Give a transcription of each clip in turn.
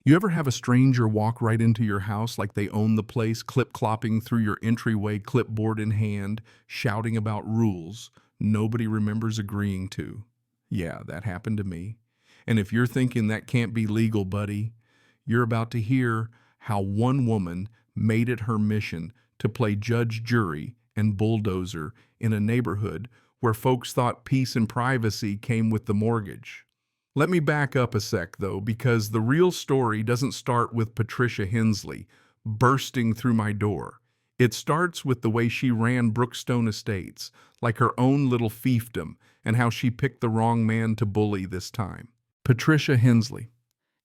You ever have a stranger walk right into your house like they own the place, clip-clopping through your entryway, clipboard in hand, shouting about rules nobody remembers agreeing to? Yeah, that happened to me. And if you're thinking that can't be legal, buddy, you're about to hear how one woman made it her mission to play judge, jury, and bulldozer in a neighborhood where folks thought peace and privacy came with the mortgage. Let me back up a sec, though, because the real story doesn't start with Patricia Hensley bursting through my door. It starts with the way she ran Brookstone Estates, like her own little fiefdom, and how she picked the wrong man to bully this time. Patricia Hensley.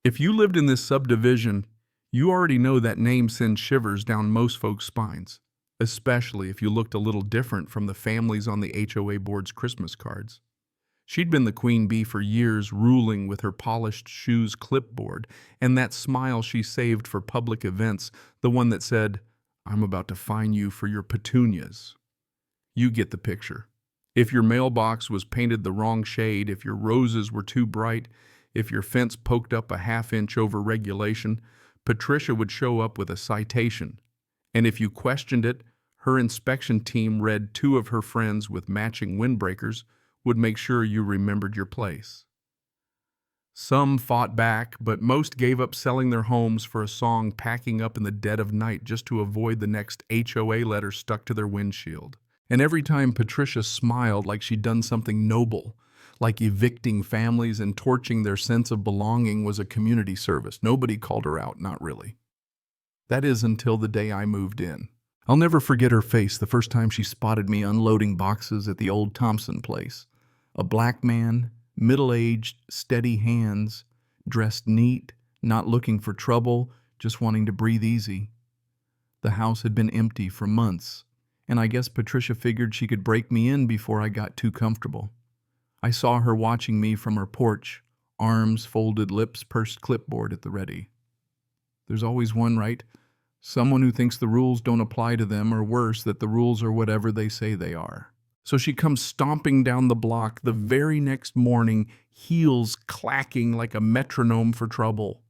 If you lived in this subdivision, you already know that name sends shivers down most folks' spines, especially if you looked a little different from the families on the HOA board's Christmas cards. She'd been the queen bee for years, ruling with her polished shoes clipboard and that smile she saved for public events, the one that said, "I'm about to fine you for your petunias." You get the picture. If your mailbox was painted the wrong shade, if your roses were too bright, if your fence poked up a half-inch over regulation, Patricia would show up with a citation. And if you questioned it, her inspection team read two of her friends with matching windbreakers would make sure you remembered your place. Some fought back, but most gave up selling their homes for a song packing up in the dead of night just to avoid the next HOA letter stuck to their windshield. And every time Patricia smiled like she'd done something noble, like evicting families and torching their sense of belonging was a community service, nobody called her out, not really. That is until the day I moved in. I'll never forget her face the first time she spotted me unloading boxes at the old Thompson place. A black man, middle-aged, steady hands, dressed neat, not looking for trouble, just wanting to breathe easy. The house had been empty for months, and I guess Patricia figured she could break me in before I got too comfortable. I saw her watching me from her porch, arms folded, lips pursed, clipboard at the ready. There's always one, right? Someone who thinks the rules don't apply to them, or worse, that the rules are whatever they say they are. So she comes stomping down the block the very next morning, heels clacking like a metronome for trouble.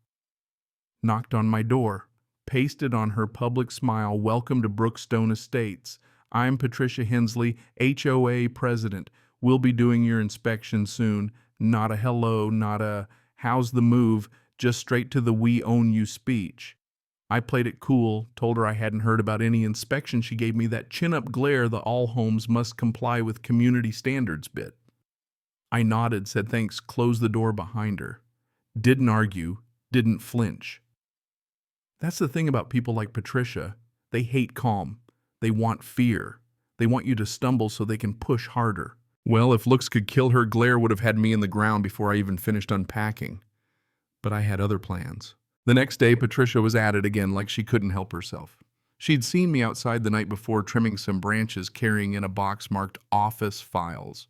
Knocked on my door, pasted on her public smile, "Welcome to Brookstone Estates. I'm Patricia Hensley, HOA president. We'll be doing your inspection soon." Not a hello, not a "how's the move," just straight to the "we own you" speech. I played it cool, told her I hadn't heard about any inspection. She gave me that chin-up glare, the "all homes must comply with community standards" bit. I nodded, said thanks, closed the door behind her. Didn't argue, didn't flinch. That's the thing about people like Patricia. They hate calm. They want fear. They want you to stumble so they can push harder. Well, if looks could kill, her glare would have had me in the ground before I even finished unpacking. But I had other plans. The next day, Patricia was at it again like she couldn't help herself. She'd seen me outside the night before trimming some branches, carrying in a box marked "office files."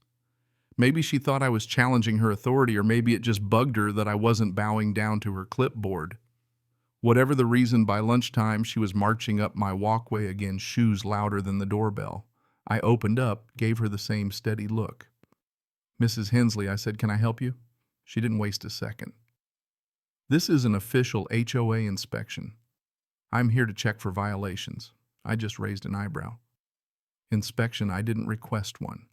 Maybe she thought I was challenging her authority, or maybe it just bugged her that I wasn't bowing down to her clipboard. Whatever the reason, by lunchtime, she was marching up my walkway again, shoes louder than the doorbell. I opened up, gave her the same steady look. "Mrs. Hensley," I said, "can I help you?" She didn't waste a second. "This is an official HOA inspection. I'm here to check for violations." I just raised an eyebrow. "Inspection? I didn't request one."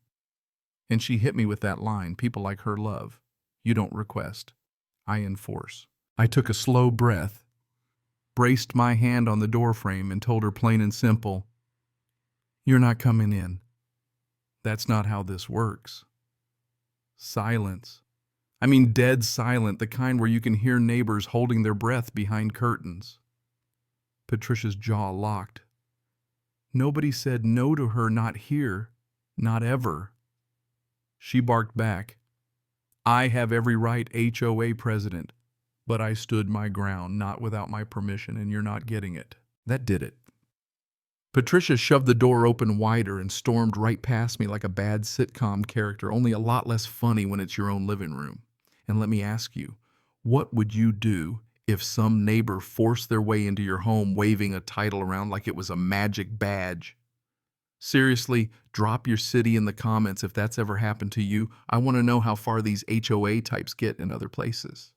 And she hit me with that line people like her love. "You don't request. I enforce." I took a slow breath, braced my hand on the doorframe, and told her plain and simple, "You're not coming in. That's not how this works." Silence. I mean dead silent, the kind where you can hear neighbors holding their breath behind curtains. Patricia's jaw locked. Nobody said no to her, not here, not ever. She barked back, "I have every right, HOA president." But I stood my ground, "Not without my permission, and you're not getting it." That did it. Patricia shoved the door open wider and stormed right past me like a bad sitcom character, only a lot less funny when it's your own living room. And let me ask you, what would you do if some neighbor forced their way into your home waving a title around like it was a magic badge? Seriously, drop your city in the comments if that's ever happened to you. I want to know how far these HOA types get in other places.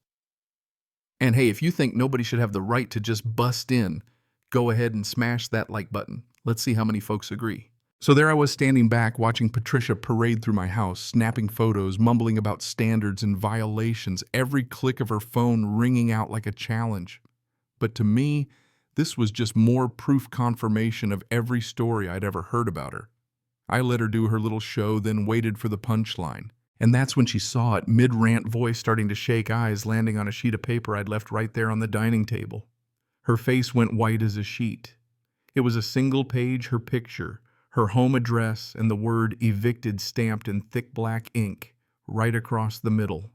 And hey, if you think nobody should have the right to just bust in, go ahead and smash that like button. Let's see how many folks agree. So there I was standing back watching Patricia parade through my house, snapping photos, mumbling about standards and violations, every click of her phone ringing out like a challenge. But to me, this was just more proof confirmation of every story I'd ever heard about her. I let her do her little show, then waited for the punchline. And that's when she saw it, mid-rant voice starting to shake, eyes landing on a sheet of paper I'd left right there on the dining table. Her face went white as a sheet. It was a single page, her picture, her home address, and the word evicted stamped in thick black ink right across the middle.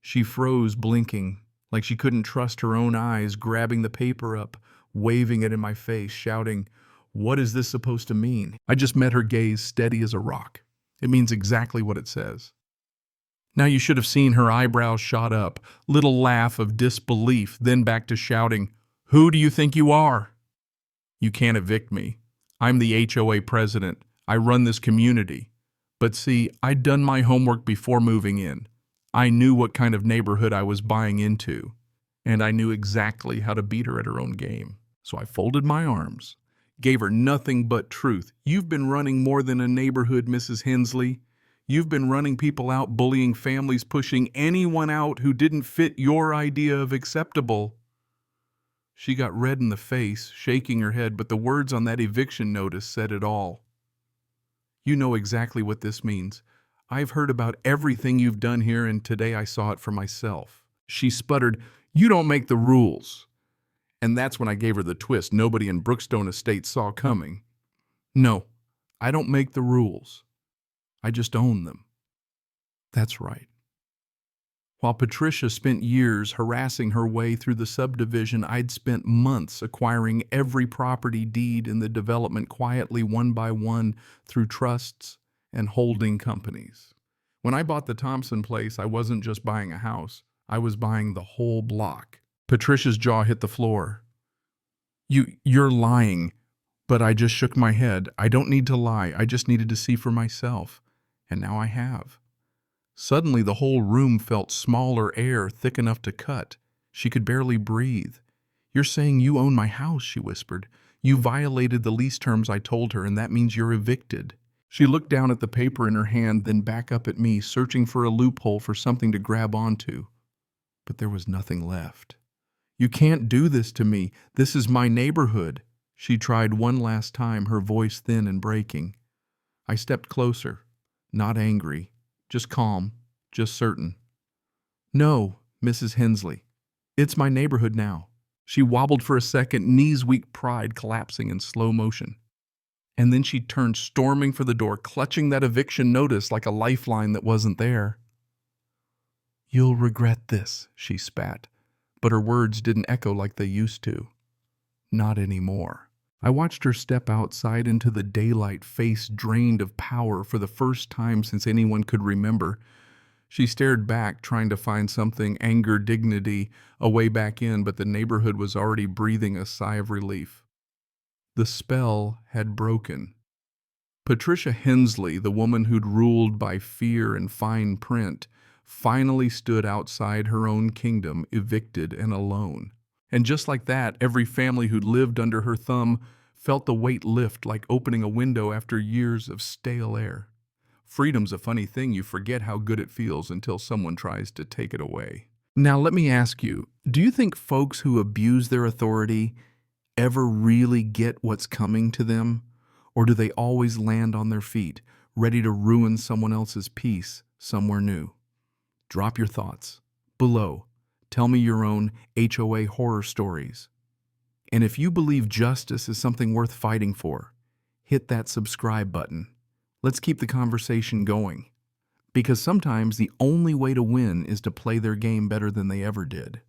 She froze, blinking, like she couldn't trust her own eyes, grabbing the paper up, waving it in my face, shouting, "What is this supposed to mean?" I just met her gaze, steady as a rock. It means exactly what it says. Now you should have seen her eyebrows shot up, little laugh of disbelief, then back to shouting, "Who do you think you are? You can't evict me. I'm the HOA president. I run this community. But see, I'd done my homework before moving in. I knew what kind of neighborhood I was buying into, and I knew exactly how to beat her at her own game. So I folded my arms, gave her nothing but truth. You've been running more than a neighborhood, Mrs. Hensley. You've been running people out, bullying families, pushing anyone out who didn't fit your idea of acceptable." She got red in the face, shaking her head, but the words on that eviction notice said it all. "You know exactly what this means. I've heard about everything you've done here, and today I saw it for myself." She sputtered, "You don't make the rules." And that's when I gave her the twist nobody in Brookstone Estates saw coming. "No, I don't make the rules. I just own them." That's right. While Patricia spent years harassing her way through the subdivision, I'd spent months acquiring every property deed in the development quietly, one by one, through trusts and holding companies. When I bought the Thompson place, I wasn't just buying a house. I was buying the whole block. Patricia's jaw hit the floor. You're lying." But I just shook my head. I don't need to lie. I just needed to see for myself. And now I have. Suddenly, the whole room felt smaller, air thick enough to cut. She could barely breathe. "You're saying you own my house," she whispered. "You violated the lease terms I told her, and that means you're evicted." She looked down at the paper in her hand, then back up at me, searching for a loophole, for something to grab onto. But there was nothing left. "You can't do this to me. This is my neighborhood." She tried one last time, her voice thin and breaking. I stepped closer, not angry, just calm, just certain. "No, Mrs. Hensley. It's my neighborhood now." She wobbled for a second, knees weak, pride collapsing in slow motion. And then she turned storming for the door, clutching that eviction notice like a lifeline that wasn't there. "You'll regret this," she spat, but her words didn't echo like they used to. Not anymore. I watched her step outside into the daylight, face drained of power for the first time since anyone could remember. She stared back, trying to find something, anger, dignity, a way back in, but the neighborhood was already breathing a sigh of relief. The spell had broken. Patricia Hensley, the woman who'd ruled by fear and fine print, finally stood outside her own kingdom, evicted and alone. And just like that, every family who'd lived under her thumb felt the weight lift like opening a window after years of stale air. Freedom's a funny thing. You forget how good it feels until someone tries to take it away. Now, let me ask you, do you think folks who abuse their authority ever really get what's coming to them? Or do they always land on their feet, ready to ruin someone else's peace somewhere new? Drop your thoughts below. Tell me your own HOA horror stories. And if you believe justice is something worth fighting for, hit that subscribe button. Let's keep the conversation going. Because sometimes the only way to win is to play their game better than they ever did.